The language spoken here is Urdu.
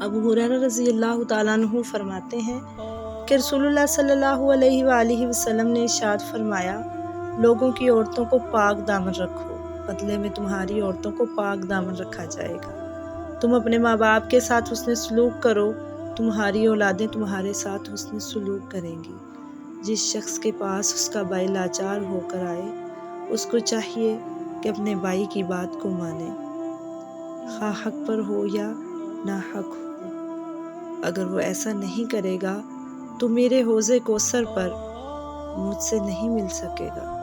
ابو ہریرہ رضی اللہ تعالیٰ عنہ فرماتے ہیں کہ رسول اللہ صلی اللہ علیہ وآلہ وسلم نے ارشاد فرمایا، لوگوں کی عورتوں کو پاک دامن رکھو، بدلے میں تمہاری عورتوں کو پاک دامن رکھا جائے گا۔ تم اپنے ماں باپ کے ساتھ حسن سلوک کرو، تمہاری اولادیں تمہارے ساتھ حسن سلوک کریں گی۔ جس شخص کے پاس اس کا بھائی لاچار ہو کر آئے، اس کو چاہیے کہ اپنے بھائی کی بات کو مانے، خواہ حق پر ہو یا ناحق ہو۔ اگر وہ ایسا نہیں کرے گا تو میرے حوض کوثر پر مجھ سے نہیں مل سکے گا۔